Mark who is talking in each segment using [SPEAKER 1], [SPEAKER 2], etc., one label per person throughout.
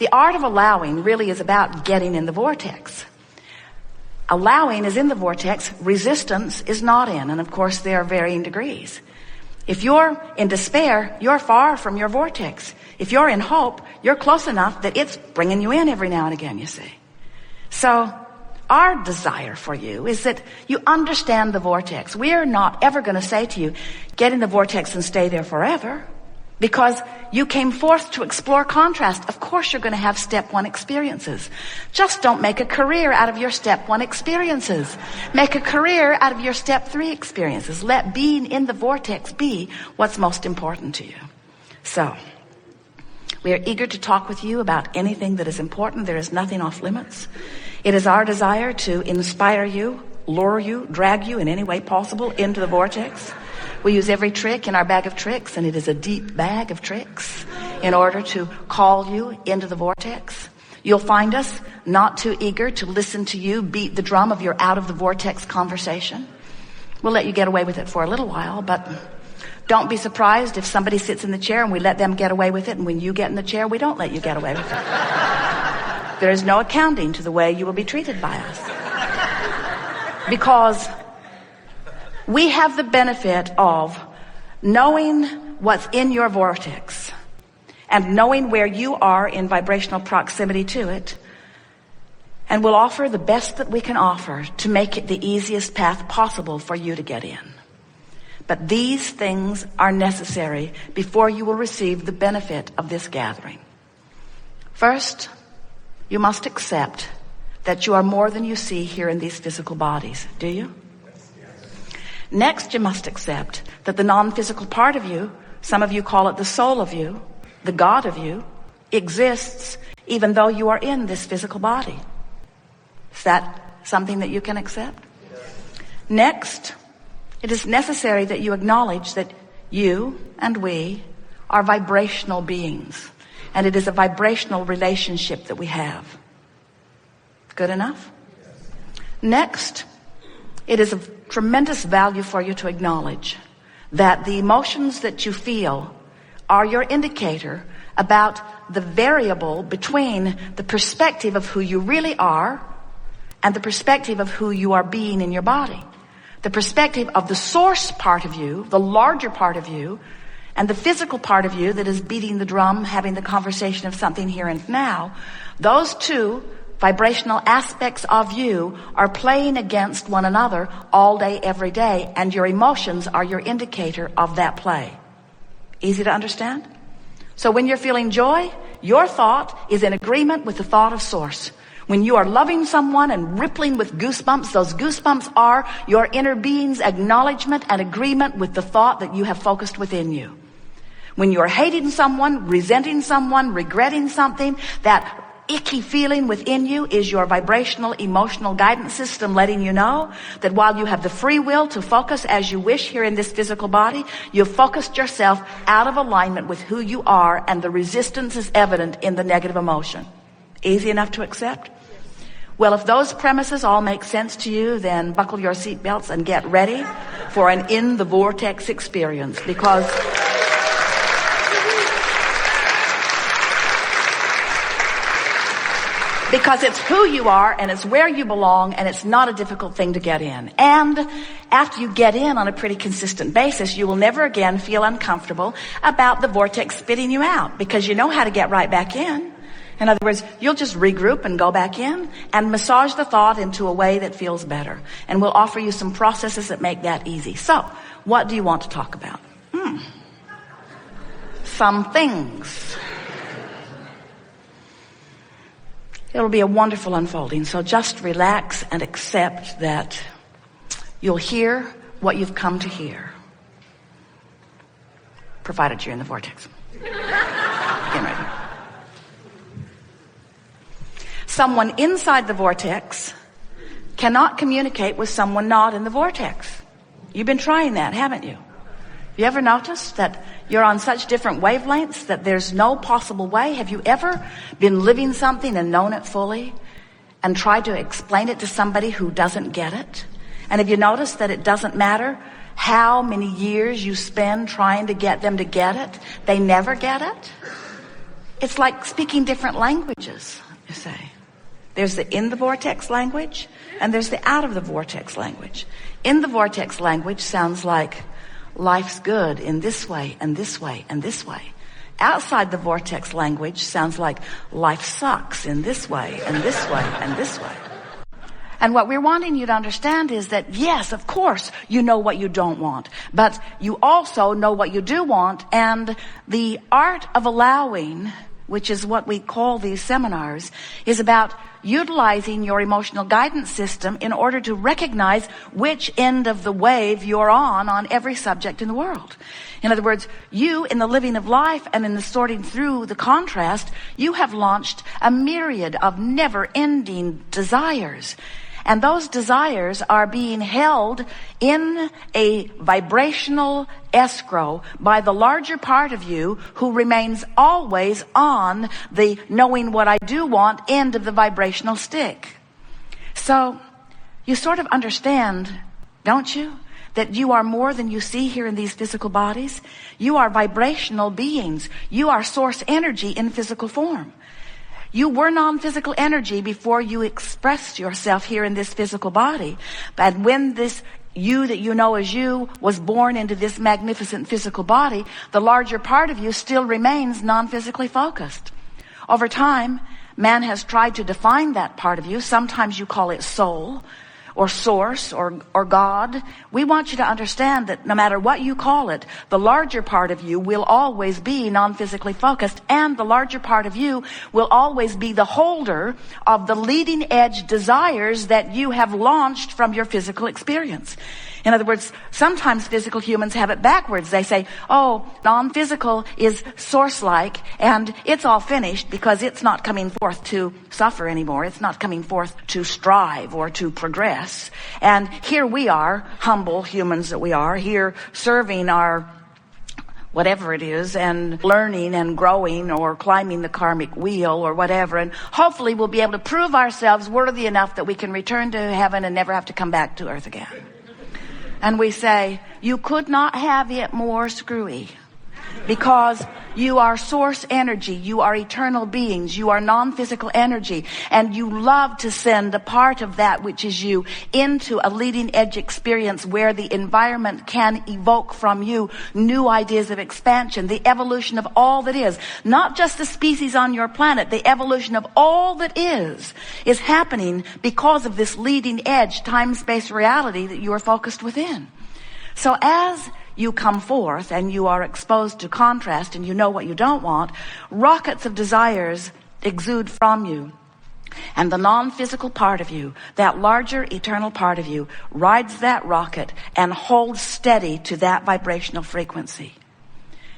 [SPEAKER 1] The art of allowing really is about getting in the vortex. Allowing is in the vortex, resistance is not in, and of course there are varying degrees. If you're in despair, you're far from your vortex. If you're in hope, you're close enough that it's bringing you in every now and again, you see. So our desire for you is that you understand the vortex. We're not ever going to say to you, get in the vortex and stay there forever, because you came forth to explore contrast. Of course you're going to have step one experiences. Just don't make a career out of your step one experiences. Make a career out of your step three experiences. Let being in the vortex be what's most important to you. So, we are eager to talk with you about anything that is important. There is nothing off limits. It is our desire to inspire you, lure you, drag you in any way possible into the vortex. We use every trick in our bag of tricks, and it is a deep bag of tricks, in order to call you into the vortex. You'll find us not too eager to listen to you beat the drum of your out of the vortex conversation. We'll let you get away with it for a little while, but don't be surprised if somebody sits in the chair and we let them get away with it, and when you get in the chair, we don't let you get away with it. There is no accounting to the way you will be treated by us. Because we have the benefit of knowing what's in your vortex and knowing where you are in vibrational proximity to it, and we'll offer the best that we can offer to make it the easiest path possible for you to get in. But these things are necessary before you will receive the benefit of this gathering. First, you must accept that you are more than you see here in these physical bodies. Do you? Next, you must accept that the non-physical part of you, some of you call it the soul of you, the God of you, exists even though you are in this physical body. Is that something that you can accept? Next, it is necessary that you acknowledge that you and we are vibrational beings, and it is a vibrational relationship that we have. Good enough? Next, it is of tremendous value for you to acknowledge that the emotions that you feel are your indicator about the variable between the perspective of who you really are and the perspective of who you are being in your body. The perspective of the source part of you, the larger part of you, and the physical part of you that is beating the drum, having the conversation of something here and now. Those two vibrational aspects of you are playing against one another all day, every day, and your emotions are your indicator of that play. Easy to understand? So when you're feeling joy, your thought is in agreement with the thought of source. When you are loving someone and rippling with goosebumps, those goosebumps are your inner being's acknowledgement and agreement with the thought that you have focused within you. When you are hating someone, resenting someone, regretting something, that icky feeling within you is your vibrational emotional guidance system letting you know that while you have the free will to focus as you wish here in this physical body, you've focused yourself out of alignment with who you are, and the resistance is evident in the negative emotion. Easy enough to accept? Well, if those premises all make sense to you, then buckle your seatbelts and get ready for an in the vortex experience, because it's who you are, and it's where you belong, and it's not a difficult thing to get in. And after you get in on a pretty consistent basis, you will never again feel uncomfortable about the vortex spitting you out, because you know how to get right back in. In other words, you'll just regroup and go back in and massage the thought into a way that feels better. And we'll offer you some processes that make that easy. So, what do you want to talk about? Some things. It'll be a wonderful unfolding, so just relax and accept that you'll hear what you've come to hear, provided you're in the vortex. Get ready. Someone inside the vortex cannot communicate with someone not in the vortex. You've been trying that, haven't you? You ever noticed that you're on such different wavelengths that there's no possible way? Have you ever been living something and known it fully and tried to explain it to somebody who doesn't get it? And have you noticed that it doesn't matter how many years you spend trying to get them to get it? They never get it. It's like speaking different languages, you say. There's the in the vortex language, and there's the out of the vortex language. In the vortex language sounds like life's good in this way, and this way, and this way. Outside the vortex language sounds like life sucks in this way, and this way, and this way. And what we're wanting you to understand is that, yes, of course, you know what you don't want, but you also know what you do want, and the art of allowing, which is what we call these seminars, is about utilizing your emotional guidance system in order to recognize which end of the wave you're on every subject in the world. In other words, you, in the living of life and in the sorting through the contrast, you have launched a myriad of never-ending desires. And those desires are being held in a vibrational escrow by the larger part of you, who remains always on the knowing what I do want end of the vibrational stick. So you sort of understand, don't you, that you are more than you see here in these physical bodies? You are vibrational beings. You are source energy in physical form. You were non-physical energy before you expressed yourself here in this physical body. But when this you that you know as you was born into this magnificent physical body, the larger part of you still remains non-physically focused. Over time, man has tried to define that part of you. Sometimes you call it soul, or source, or God. We want you to understand that no matter what you call it, the larger part of you will always be non-physically focused, and the larger part of you will always be the holder of the leading edge desires that you have launched from your physical experience. In other words, sometimes physical humans have it backwards. They say, oh, non-physical is source-like, and it's all finished because it's not coming forth to suffer anymore. It's not coming forth to strive or to progress. And here we are, humble humans that we are, here serving our whatever it is, and learning and growing or climbing the karmic wheel or whatever. And hopefully we'll be able to prove ourselves worthy enough that we can return to heaven and never have to come back to earth again. And we say, you could not have it more screwy, because you are source energy, you are eternal beings, you are non-physical energy, and you love to send a part of that which is you into a leading edge experience where the environment can evoke from you new ideas of expansion, the evolution of all that is, not just the species on your planet, the evolution of all that is happening because of this leading edge time-space reality that you are focused within. So as you come forth and you are exposed to contrast and you know what you don't want, rockets of desires exude from you. And the non-physical part of you, that larger eternal part of you, rides that rocket and holds steady to that vibrational frequency.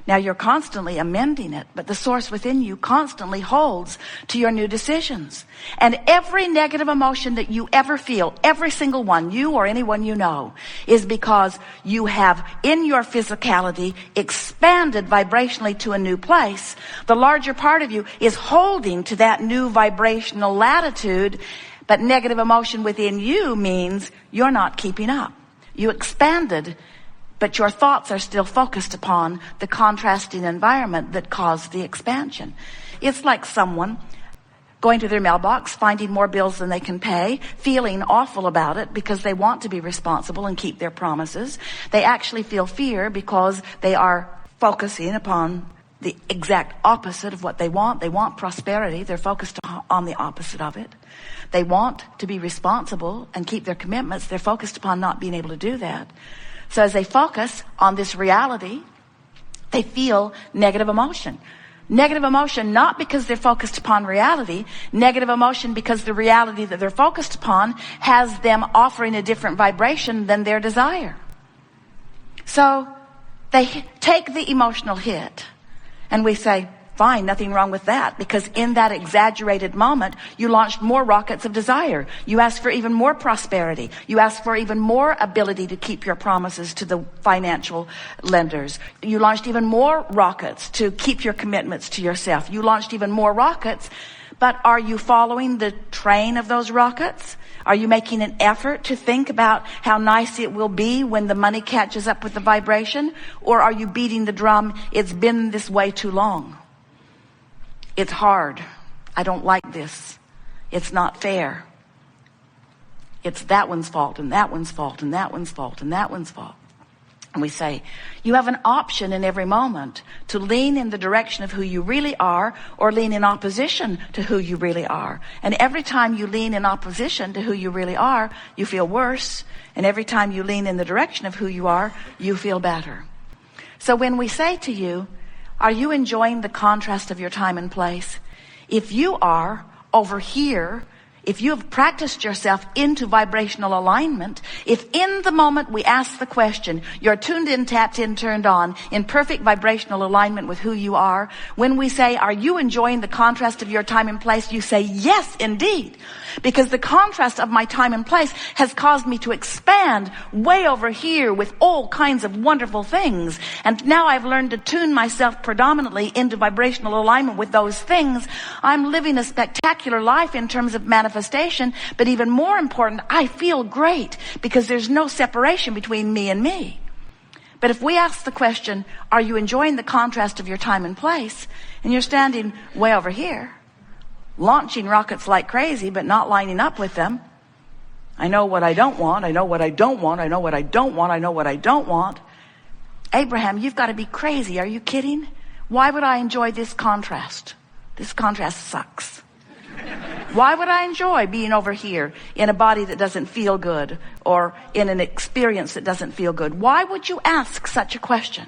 [SPEAKER 1] Now you're constantly amending it, but the source within you constantly holds to your new decisions. And every negative emotion that you ever feel, every single one, you or anyone you know, is because you have in your physicality expanded vibrationally to a new place. The larger part of you is holding to that new vibrational latitude, but negative emotion within you means you're not keeping up. You expanded, but your thoughts are still focused upon the contrasting environment that caused the expansion. It's like someone going to their mailbox, finding more bills than they can pay, feeling awful about it because they want to be responsible and keep their promises. They actually feel fear because they are focusing upon the exact opposite of what they want. They want prosperity. They're focused on the opposite of it. They want to be responsible and keep their commitments. They're focused upon not being able to do that. So as they focus on this reality, they feel negative emotion. Negative emotion not because they're focused upon reality, negative emotion because the reality that they're focused upon has them offering a different vibration than their desire. So they take the emotional hit, and we say, fine, nothing wrong with that, because in that exaggerated moment, you launched more rockets of desire. You asked for even more prosperity. You asked for even more ability to keep your promises to the financial lenders. You launched even more rockets to keep your commitments to yourself. You launched even more rockets, but are you following the train of those rockets? Are you making an effort to think about how nice it will be when the money catches up with the vibration? Or are you beating the drum, it's been this way too long? It's hard. I don't like this. It's not fair. It's that one's fault and that one's fault and that one's fault and that one's fault. And we say, you have an option in every moment to lean in the direction of who you really are or lean in opposition to who you really are. And every time you lean in opposition to who you really are, you feel worse. And every time you lean in the direction of who you are, you feel better. So when we say to you, are you enjoying the contrast of your time and place? If you are over here, if you have practiced yourself into vibrational alignment, if in the moment we ask the question, you're tuned in, tapped in, turned on, in perfect vibrational alignment with who you are, when we say, are you enjoying the contrast of your time and place? You say, yes, indeed. Because the contrast of my time and place has caused me to expand way over here with all kinds of wonderful things. And now I've learned to tune myself predominantly into vibrational alignment with those things. I'm living a spectacular life in terms of manifestation, but even more important, I feel great because there's no separation between me and me. But if we ask the question, are you enjoying the contrast of your time and place? And you're standing way over here, launching rockets like crazy, but not lining up with them. I know what I don't want. I know what I don't want. I know what I don't want. I know what I don't want. Abraham, you've got to be crazy. Are you kidding? Why would I enjoy this contrast? This contrast sucks. Why would I enjoy being over here in a body that doesn't feel good or in an experience that doesn't feel good? Why would you ask such a question?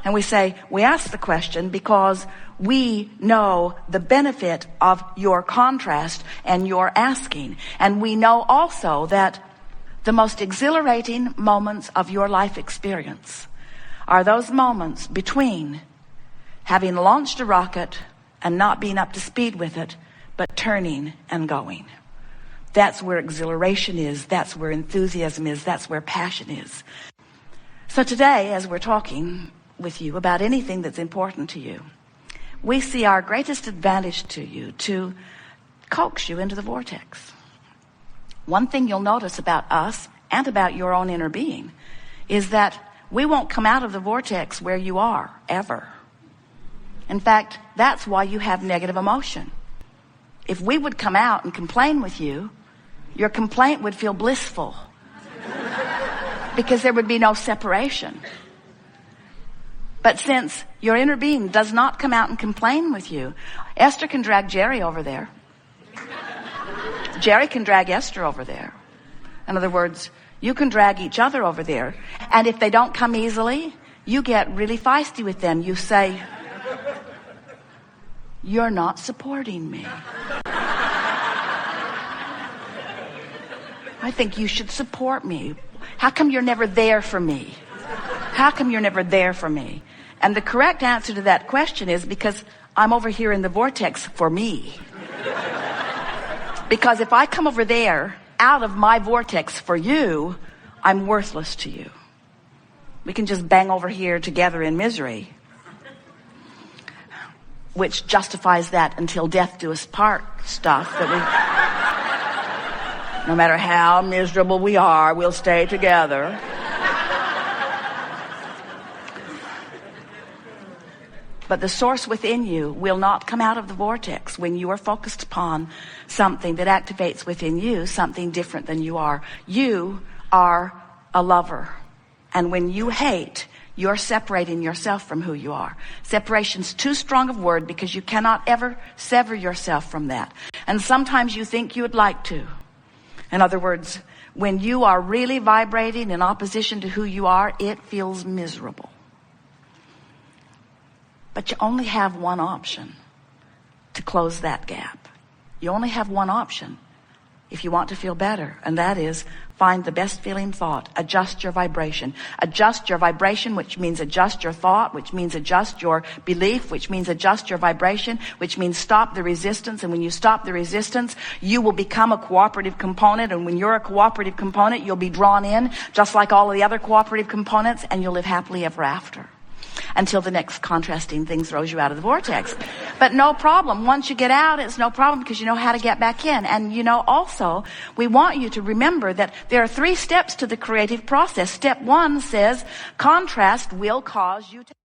[SPEAKER 1] And we say, we ask the question because we know the benefit of your contrast and your asking. And we know also that the most exhilarating moments of your life experience are those moments between having launched a rocket and not being up to speed with it, but turning and going. That's where exhilaration is. That's where enthusiasm is. That's where passion is. So today, as we're talking with you about anything that's important to you, we see our greatest advantage to you to coax you into the vortex. One thing you'll notice about us and about your own inner being is that we won't come out of the vortex where you are, ever. In fact, that's why you have negative emotion. If we would come out and complain with you, your complaint would feel blissful because there would be no separation. But since your inner being does not come out and complain with you, Esther can drag Jerry over there. Jerry can drag Esther over there. In other words, you can drag each other over there. And if they don't come easily, you get really feisty with them. You say, you're not supporting me. I think you should support me. How come you're never there for me? How come you're never there for me? And the correct answer to that question is because I'm over here in the vortex for me. Because if I come over there out of my vortex for you, I'm worthless to you. We can just bang over here together in misery, which justifies that until death do us part stuff that we, no matter how miserable we are, we'll stay together. But the source within you will not come out of the vortex when you are focused upon something that activates within you something different than you are. You are a lover. And when you hate, you're separating yourself from who you are. Separation's too strong a word because you cannot ever sever yourself from that. And sometimes you think you would like to. In other words, when you are really vibrating in opposition to who you are, it feels miserable. But you only have one option to close that gap. You only have one option if you want to feel better, and that is find the best feeling thought. Adjust your vibration. Adjust your vibration, which means adjust your thought, which means adjust your belief, which means adjust your vibration, which means stop the resistance. And when you stop the resistance, you will become a cooperative component. And when you're a cooperative component, you'll be drawn in just like all of the other cooperative components, and you'll live happily ever after. Until the next contrasting thing throws you out of the vortex. But no problem. Once you get out, it's no problem because you know how to get back in. And you know, also, we want you to remember that there are 3 steps to the creative process. Step 1 says, contrast will cause you to